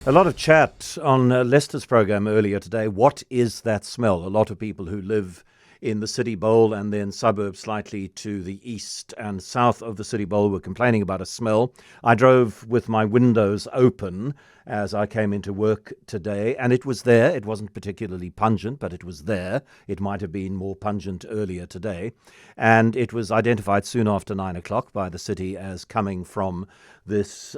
A lot of chat on Leicester's program earlier today. What is that smell? A lot of people who live in the city bowl and then suburbs slightly to the east and south of the city bowl were complaining about a smell. I drove with my windows open as I came into work today, and it was there. It wasn't particularly pungent, but it was there. It might have been more pungent earlier today. And it was identified soon after 9 o'clock by the city as coming from this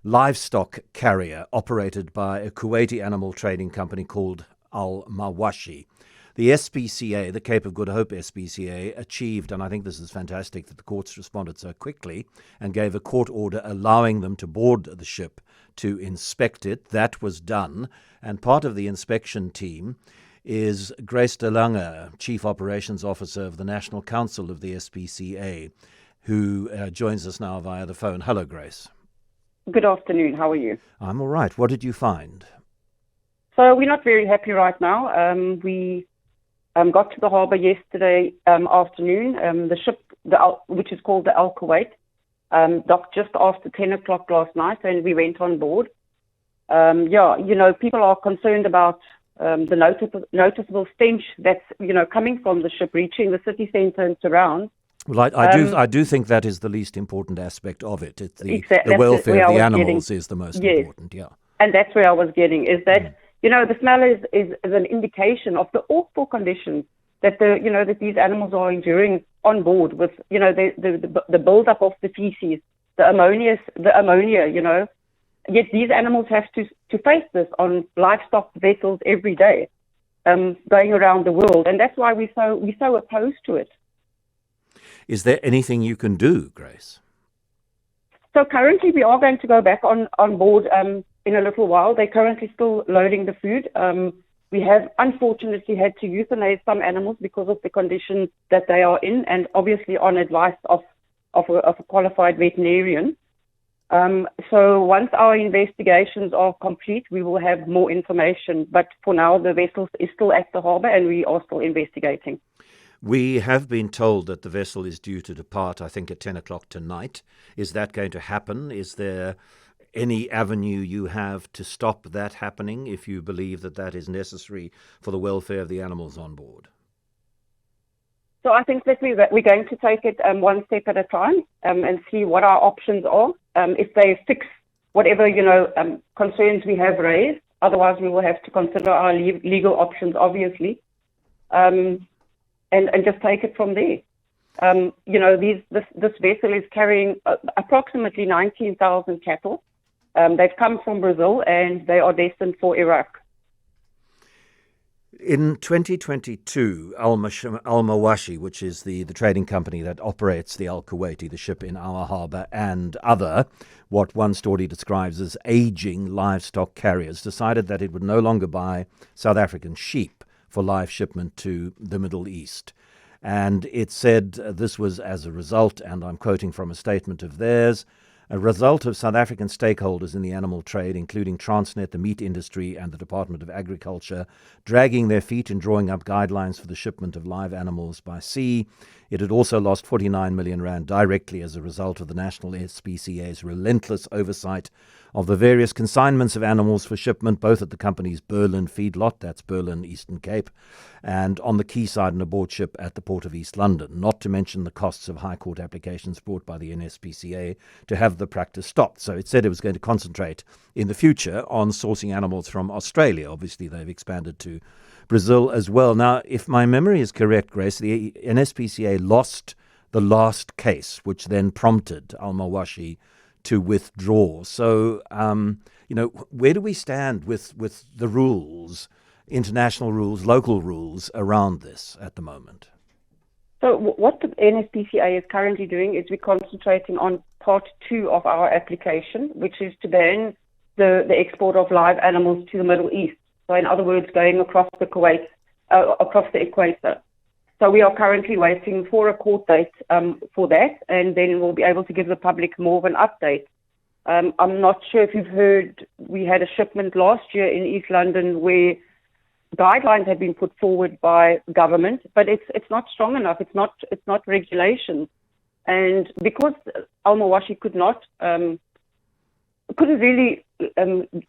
livestock carrier operated by a Kuwaiti animal trading company called Al Mawashi. The SPCA, the Cape of Good Hope SPCA, achieved, and I think this is fantastic that the courts responded so quickly and gave a court order allowing them to board the ship to inspect it. That was done, and part of the inspection team is Grace de Lange, Chief Operations Officer of the National Council of the SPCA, who joins us now via the phone. Hello, Grace. Good afternoon. How are you? I'm all right. What did you find? So we're not very happy right now. We got to the harbour yesterday afternoon. The ship, which is called the Al Kuwait, docked just after 10 o'clock last night, and we went on board. People are concerned about the noticeable stench that's, coming from the ship reaching the city centre and surrounds. Well, I do think that is the least important aspect of it. It's the welfare of the animals is the most important, yeah. And that's where I was getting, is that, the smell is an indication of the awful conditions that that these animals are enduring on board with, the build-up of the feces, the ammonia, Yet these animals have to face this on livestock vessels every day, going around the world. And that's why we're so opposed to it. Is there anything you can do, Grace? So currently we are going to go back on board in a little while. They're currently still loading the food. We have unfortunately had to euthanize some animals because of the condition that they are in, and obviously on advice of a qualified veterinarian. So once our investigations are complete, we will have more information. But for now, the vessel is still at the harbour and we are still investigating. We have been told that the vessel is due to depart, I think, at 10 o'clock tonight. Is that going to happen? Is there any avenue you have to stop that happening if you believe that that is necessary for the welfare of the animals on board? So I think that we're going to take it one step at a time and see what our options are. If they fix whatever, concerns we have raised, otherwise we will have to consider our legal options, obviously. And just take it from there. This vessel is carrying approximately 19,000 cattle. They've come from Brazil and they are destined for Iraq. In 2022, Al Mawashi, which is the trading company that operates the Al Kuwaiti, the ship in our harbour, and other, what one story describes as aging livestock carriers, decided that it would no longer buy South African sheep for live shipment to the Middle East. And it said this was as a result, and I'm quoting from a statement of theirs, a result of South African stakeholders in the animal trade, including Transnet, the meat industry, and the Department of Agriculture, dragging their feet in drawing up guidelines for the shipment of live animals by sea. It had also lost 49 million rand directly as a result of the National SPCA's relentless oversight of the various consignments of animals for shipment, both at the company's Berlin feedlot, that's Berlin, Eastern Cape, and on the quayside and aboard ship at the Port of East London, not to mention the costs of High Court applications brought by the NSPCA to have the practice stopped. So it said it was going to concentrate in the future on sourcing animals from Australia. Obviously, they've expanded to Brazil as well. Now, if my memory is correct, Grace, the NSPCA lost the last case, which then prompted Al Mawashi to withdraw. So, where do we stand with the rules, international rules, local rules around this at the moment? So what the NSPCA is currently doing is we're concentrating on part 2 of our application, which is to ban the export of live animals to the Middle East. So in other words, going across the Kuwait, across the equator. So we are currently waiting for a court date for that, and then we'll be able to give the public more of an update. I'm not sure if you've heard, we had a shipment last year in East London where guidelines have been put forward by government, but it's not strong enough. It's not regulation, and because Al Mawashi could not couldn't really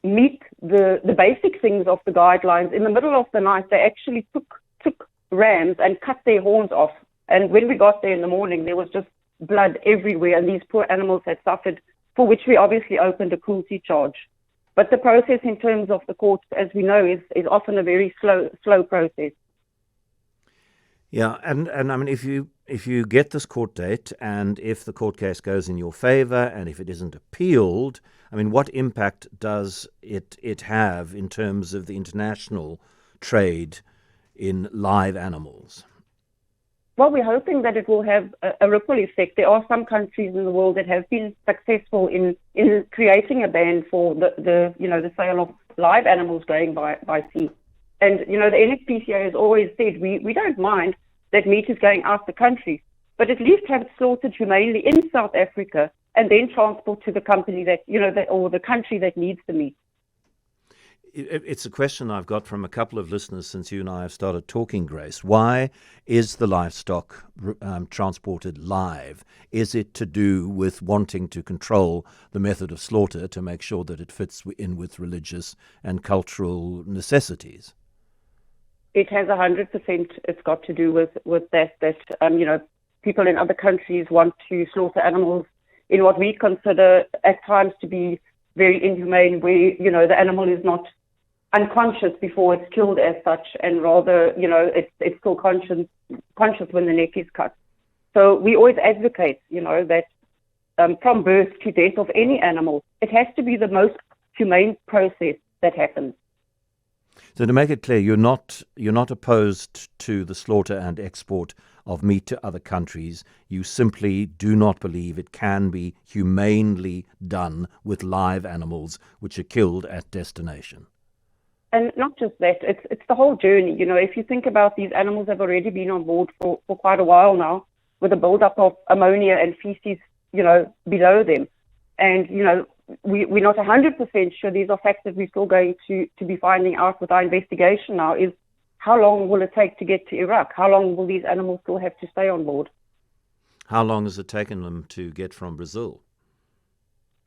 meet the basic things of the guidelines. In the middle of the night, they actually took rams and cut their horns off. And when we got there in the morning, there was just blood everywhere, and these poor animals had suffered, for which we obviously opened a cruelty charge. But the process in terms of the courts, as we know, is often a very slow process. Yeah, and I mean, if you get this court date, and if the court case goes in your favour, and if it isn't appealed, I mean, what impact does it have in terms of the international trade in live animals? Well, we're hoping that it will have a ripple effect. There are some countries in the world that have been successful in creating a ban for the sale of live animals going by sea. And, the NSPCA has always said we don't mind that meat is going out the country, but at least have it slaughtered humanely in South Africa and then transport to the company or the country that needs the meat. It's a question I've got from a couple of listeners since you and I have started talking, Grace. Why is the livestock transported live? Is it to do with wanting to control the method of slaughter to make sure that it fits in with religious and cultural necessities? It has 100%. It's got to do with that people in other countries want to slaughter animals in what we consider at times to be very inhumane, where the animal is not unconscious before it's killed as such, and rather, it's still conscious when the neck is cut. So we always advocate, that from birth to death of any animal, it has to be the most humane process that happens. So to make it clear, you're not opposed to the slaughter and export of meat to other countries. You simply do not believe it can be humanely done with live animals which are killed at destination. And not just that, it's the whole journey. If you think about, these animals have already been on board for quite a while now, with a buildup of ammonia and feces, below them. And, we're not 100% sure. These are facts that we're still going to be finding out with our investigation now, is how long will it take to get to Iraq? How long will these animals still have to stay on board? How long has it taken them to get from Brazil?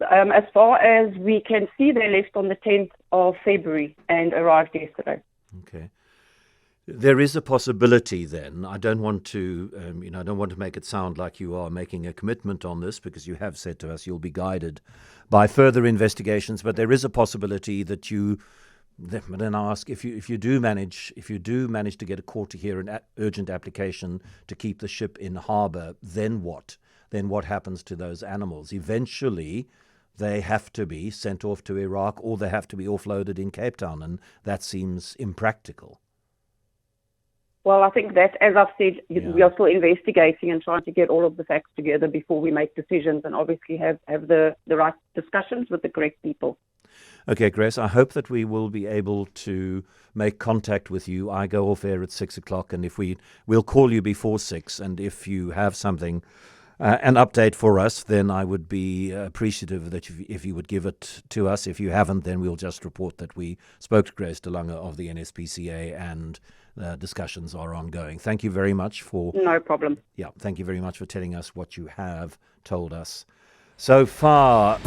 As far as we can see, they left on the 10th of February and arrived yesterday. Okay. There is a possibility then. I don't want to, I don't want to make it sound like you are making a commitment on this, because you have said to us you'll be guided by further investigations. But there is a possibility that then I ask, if you do manage to get a court to hear an urgent application to keep the ship in harbour, then what? Then what happens to those animals? Eventually, they have to be sent off to Iraq, or they have to be offloaded in Cape Town, and that seems impractical. Well, I think that, as I've said, we are still investigating and trying to get all of the facts together before we make decisions, and obviously have the right discussions with the correct people. Okay, Grace, I hope that we will be able to make contact with you. I go off air at 6 o'clock, and we'll call you before 6, and if you have something, an update for us, then I would be appreciative that if you would give it to us. If you haven't, then we'll just report that we spoke to Grace de Lange of the NSPCA, and discussions are ongoing. Thank you very much for... No problem. Yeah, thank you very much for telling us what you have told us so far.